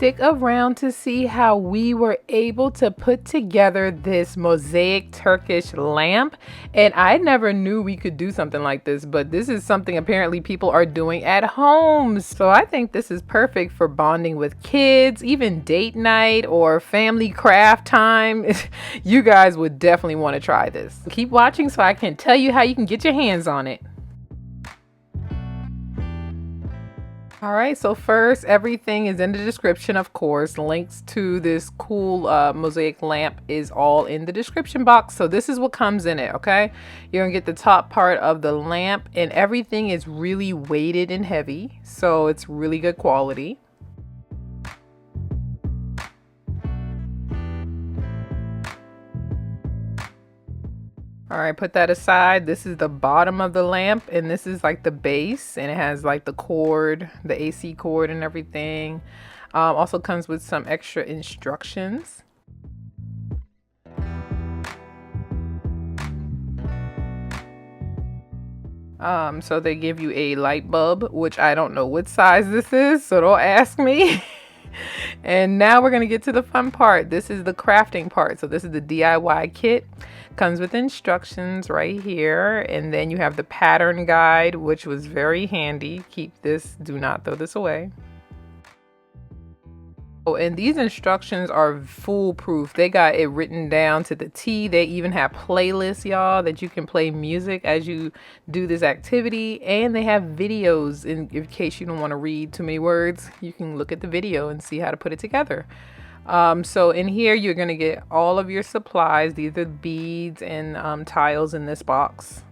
stick around to see how we were able to put together this mosaic Turkish lamp. And I never knew we could do something like this, but this is something apparently people are doing at home. So I think this is perfect for bonding with kids, even date night or family craft time. You guys would definitely want to try this. Keep watching so I can tell you how you can get your hands on it. All right, so first, everything is in the description, of course. Links to this cool mosaic lamp is all in the description box. So this is what comes in it, okay? You're gonna get the top part of the lamp, and everything is really weighted and heavy, so it's really good quality. All right, put that aside. This is the bottom of the lamp, and this is like the base, and it has like the cord, the AC cord and everything. Also comes with some extra instructions. So they give you a light bulb, which I don't know what size this is, so don't ask me. And now we're gonna get to the fun part. This is the crafting part. So this is the DIY kit. Comes with instructions right here, and then you have the pattern guide, which was very handy. Keep this, do not throw this away. Oh, and these instructions are foolproof. They got it written down to the T. They even have playlists, y'all, that you can play music as you do this activity, and they have videos in case you don't want to read too many words. You can look at the video and see how to put it together. So in here, you're going to get all of your supplies. These are beads and tiles in this box.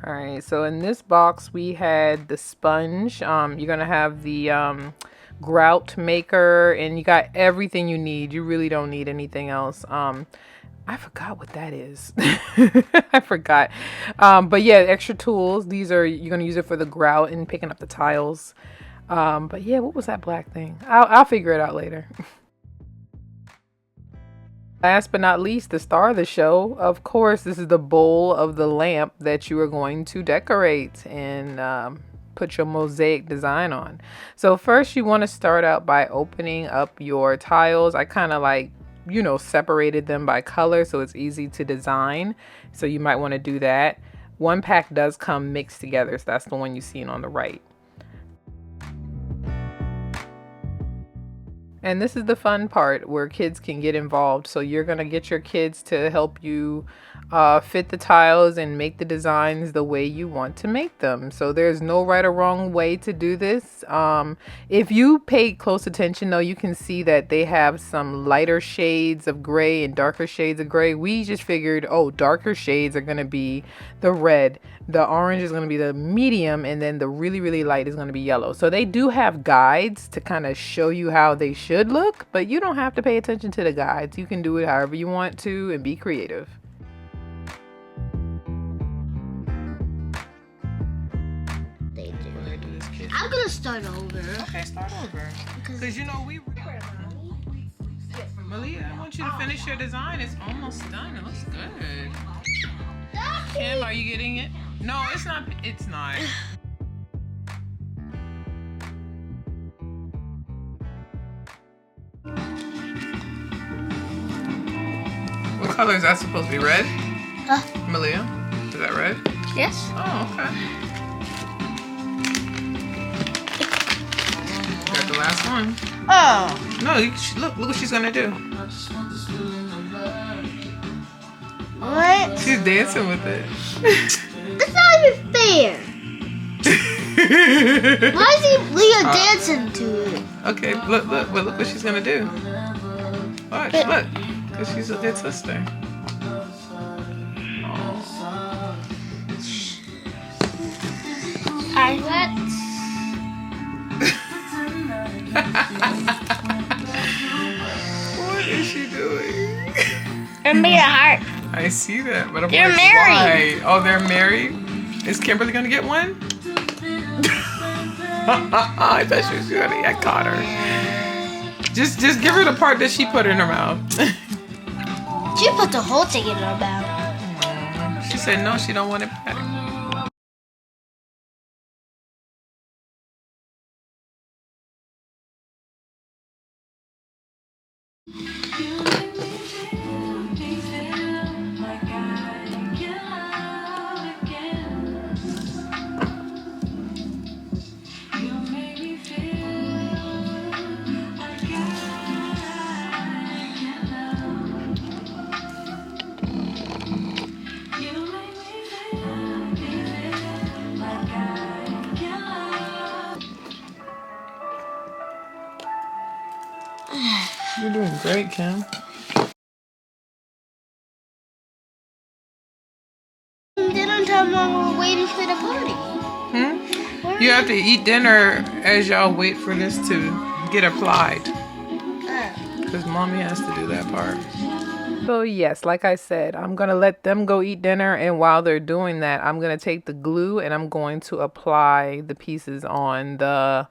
All right, so in this box, we had the sponge. You're going to have the grout maker, and you got everything you need. You really don't need anything else. I forgot what that is. I forgot. But yeah, extra tools. These are, you're going to use it for the grout and picking up the tiles. But yeah, what was that black thing? I'll figure it out later. Last but not least, the star of the show. Of course, this is the bowl of the lamp that you are going to decorate and put your mosaic design on. So first you want to start out by opening up your tiles. I kind of like, you know, separated them by color so it's easy to design. So you might want to do that. One pack does come mixed together, so that's the one you see on the right. And this is the fun part where kids can get involved. So you're going to get your kids to help you fit the tiles and make the designs the way you want to make them. So there's no right or wrong way to do this. If you pay close attention though, you can see that they have some lighter shades of gray and darker shades of gray. We just figured, oh, darker shades are going to be the red, the orange is going to be the medium, and then the really, really light is going to be yellow. So they do have guides to kind of show you how they should look, but you don't have to pay attention to the guides. You can do it however you want to and be creative. I'm gonna start over. Okay, start over. Because you know Malia, I want you to finish your design. It's almost done. It looks good. Kim, are you getting it? No, it's not. It's not. What color is that supposed to be? Red? Malia, is that red? Yes. Oh, okay. Got the last one. Oh. No, look what she's gonna do. What? She's dancing with it. That's not even fair. Why is Leah dancing to it? Okay, look what she's gonna do. Watch, look. Because she's a good sister. What is she doing? I made a heart. I see that, but I'm They're like, married. why? Oh, they're married? Is Kimberly gonna get one? I thought she was gonna. I caught her. Just give her the part that she put in her mouth. She She put the whole thing in her mouth. She said no, she don't want it back. You're doing great, Kim. Dinner time while we're waiting for the party. You have to eat dinner as y'all wait for this to get applied. Because mommy has to do that part. So yes, like I said, I'm going to let them go eat dinner. And while they're doing that, I'm going to take the glue and I'm going to apply the pieces on the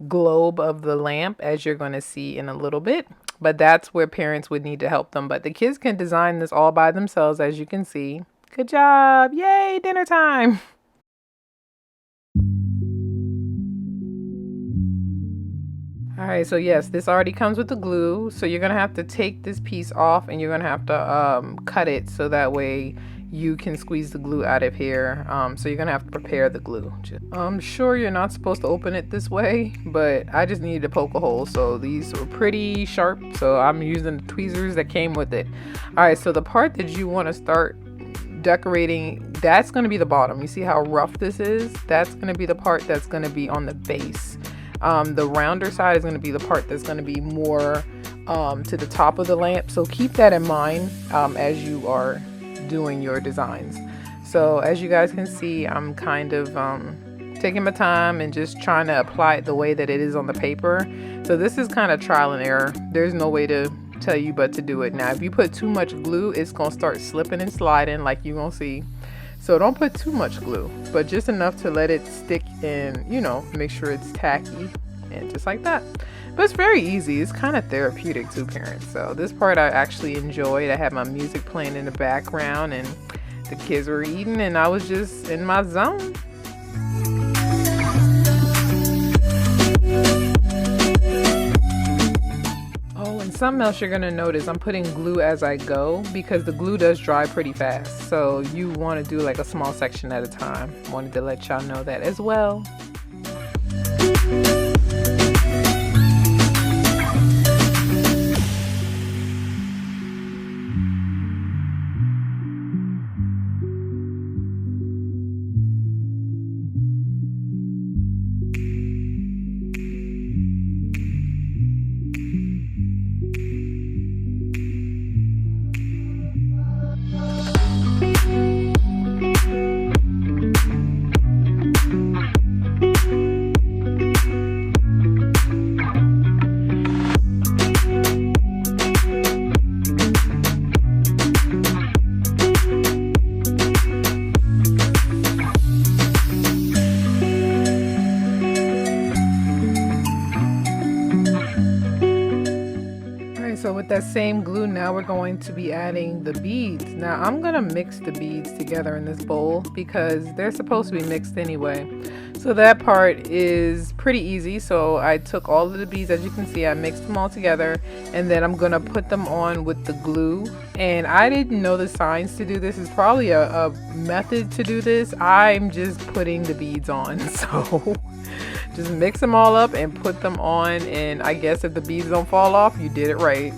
globe of the lamp, as you're going to see in a little bit. But that's where parents would need to help them. But the kids can design this all by themselves, as you can see. Good job. Yay, dinner time. All right, so yes, this already comes with the glue. So you're going to have to take this piece off and you're going to have to cut it so that way you can squeeze the glue out of here. So you're going to have to prepare the glue. I'm sure you're not supposed to open it this way, but I just needed to poke a hole. So these were pretty sharp. So I'm using the tweezers that came with it. All right, so the part that you want to start decorating, that's going to be the bottom. You see how rough this is? That's going to be the part that's going to be on the base. The rounder side is going to be the part that's going to be more to the top of the lamp. So keep that in mind as you are doing your designs. So as you guys can see, I'm kind of taking my time and just trying to apply it the way that it is on the paper. So this is kind of trial and error. There's no way to tell you but to do it. Now if you put too much glue, it's going to start slipping and sliding like you're going to see. So don't put too much glue, but just enough to let it stick and, you know, make sure it's tacky and just like that. But it's very easy. It's kind of therapeutic to parents. So this part I actually enjoyed. I had my music playing in the background and the kids were eating and I was just in my zone. Something else you're going to notice, I'm putting glue as I go because the glue does dry pretty fast. So you want to do like a small section at a time. Wanted to let y'all know that as well. So with that same glue, now we're going to be adding the beads. Now I'm gonna mix the beads together in this bowl because they're supposed to be mixed anyway. So that part is pretty easy. So I took all of the beads, as you can see, I mixed them all together, and then I'm gonna put them on with the glue. And I didn't know the signs to do this. It's probably a method to do this. I'm just putting the beads on. So just mix them all up and put them on, and I guess if the beads don't fall off, you did it right.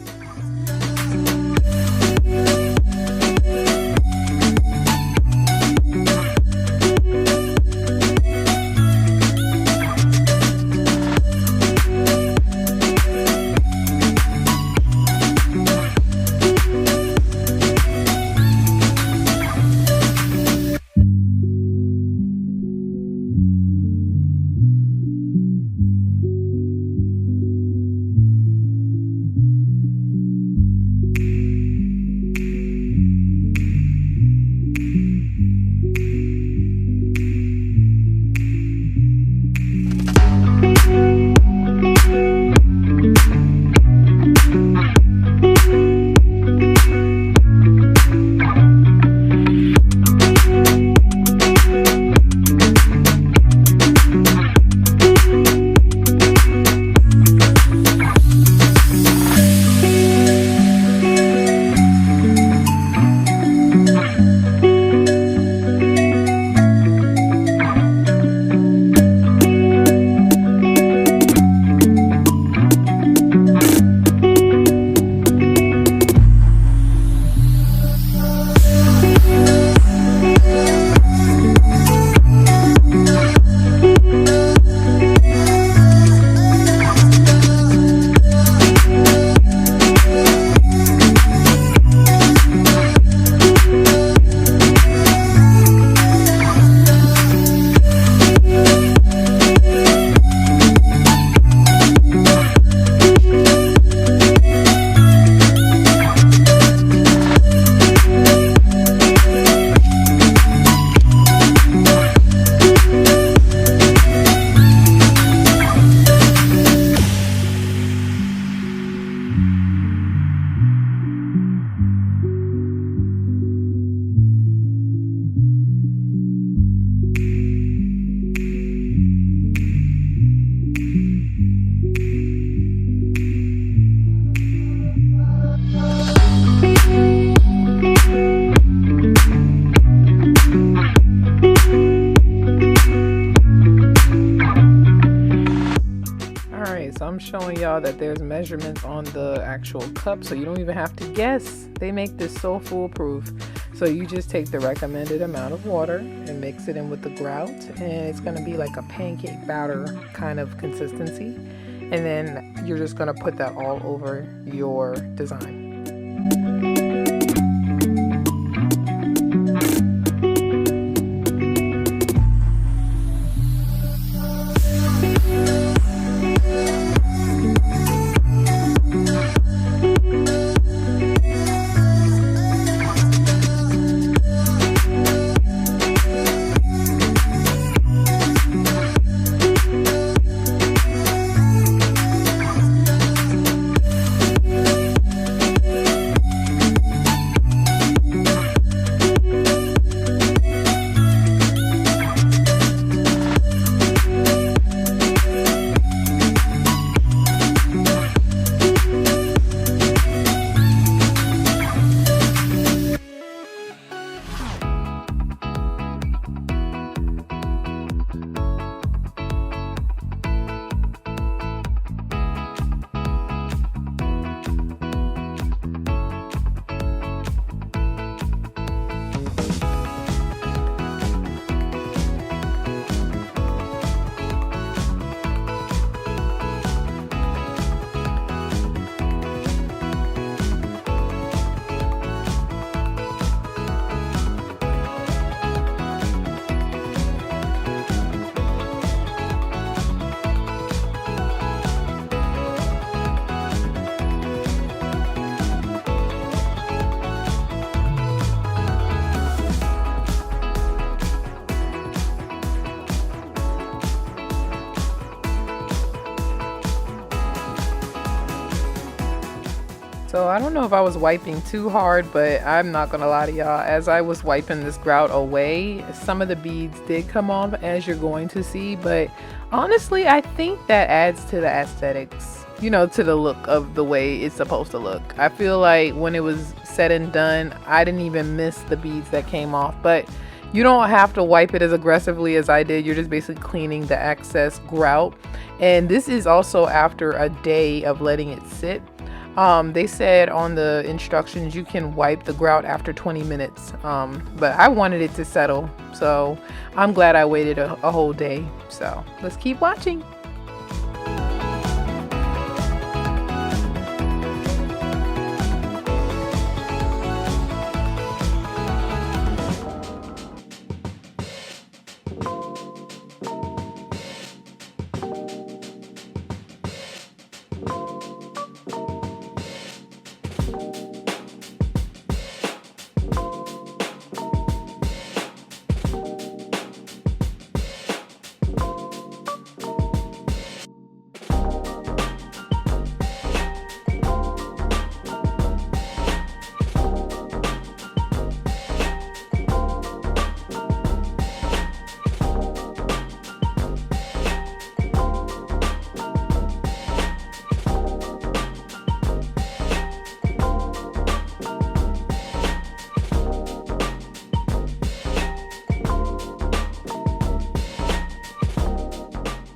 showing y'all that there's measurements on the actual cup, so you don't even have to guess. They make this so foolproof. So you just take the recommended amount of water and mix it in with the grout, and it's going to be like a pancake batter kind of consistency. And then you're just going to put that all over your design. So I don't know if I was wiping too hard, but I'm not gonna lie to y'all, as I was wiping this grout away, some of the beads did come off, as you're going to see, but honestly I think that adds to the aesthetics, you know, to the look of the way it's supposed to look. I feel like when it was said and done, I didn't even miss the beads that came off, but you don't have to wipe it as aggressively as I did. You're just basically cleaning the excess grout, and this is also after a day of letting it sit. They said on the instructions you can wipe the grout after 20 minutes, but I wanted it to settle, so I'm glad I waited a whole day. So let's keep watching.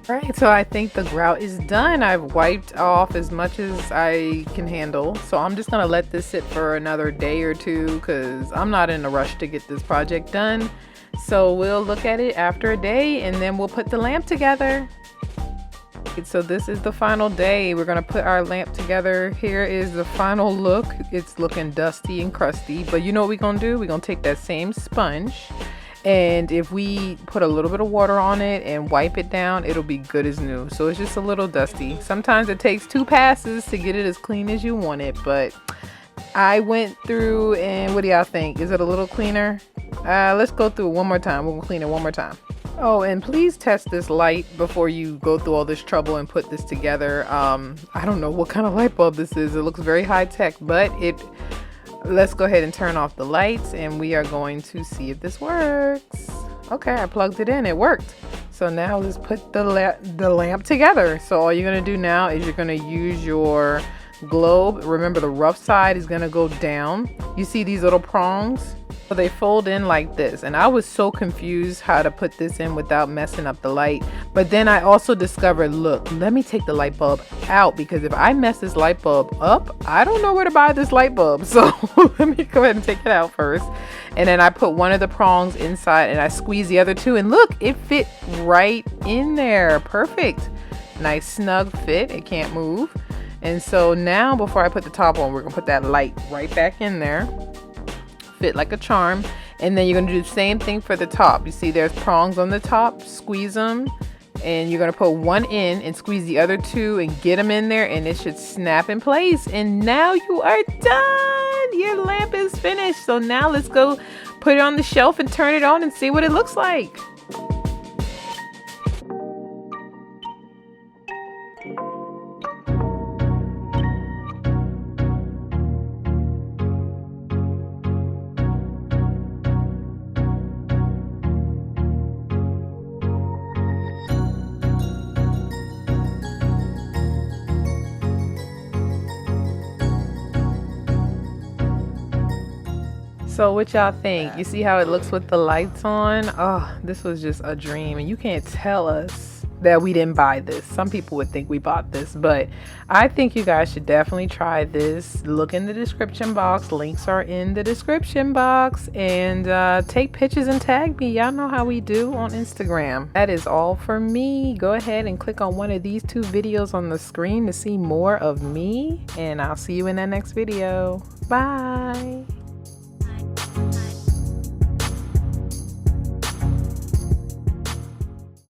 Alright, so I think the grout is done. I've wiped off as much as I can handle. So I'm just going to let this sit for another day or two because I'm not in a rush to get this project done. So we'll look at it after a day and then we'll put the lamp together. So this is the final day. We're going to put our lamp together. Here is the final look. It's looking dusty and crusty, but you know what we're going to do? We're going to take that same sponge, and if we put a little bit of water on it and wipe it down, it'll be good as new. So it's just a little dusty. Sometimes it takes 2 passes to get it as clean as you want it, but I went through, and what do y'all think? Is it a little cleaner? Let's go through it one more time. We'll clean it one more time. Oh, and please test this light before you go through all this trouble and put this together. I don't know what kind of light bulb this is. It looks very high tech, but let's go ahead and turn off the lights and we are going to see if this works. Okay, I plugged it in, it worked. So now let's put the lamp together. So all you're gonna do now is you're gonna use your globe. Remember, the rough side is gonna go down. You see these little prongs? So they fold in like this, and I was so confused how to put this in without messing up the light. But then I also discovered, look, let me take the light bulb out, because if I mess this light bulb up, I don't know where to buy this light bulb. So let me go ahead and take it out first. And then I put one of the prongs inside and I squeeze the other two, and look, it fit right in there. Perfect. Nice snug fit. It can't move. And so now, before I put the top on, we're gonna put that light right back in there. Fit like a charm. And then you're gonna do the same thing for the top. You see there's prongs on the top, squeeze them, and you're gonna put one in and squeeze the other two and get them in there, and it should snap in place. And now you are done. Your lamp is finished. So now let's go put it on the shelf and turn it on and see what it looks like. So what y'all think? You see how it looks with the lights on? Oh, this was just a dream, and you can't tell us that we didn't buy this. Some people would think we bought this, but I think you guys should definitely try this. Look in the description box. Links are in the description box, and take pictures and tag me. Y'all know how we do on Instagram. That is all for me. Go ahead and click on one of these two videos on the screen to see more of me, and I'll see you in that next video. Bye.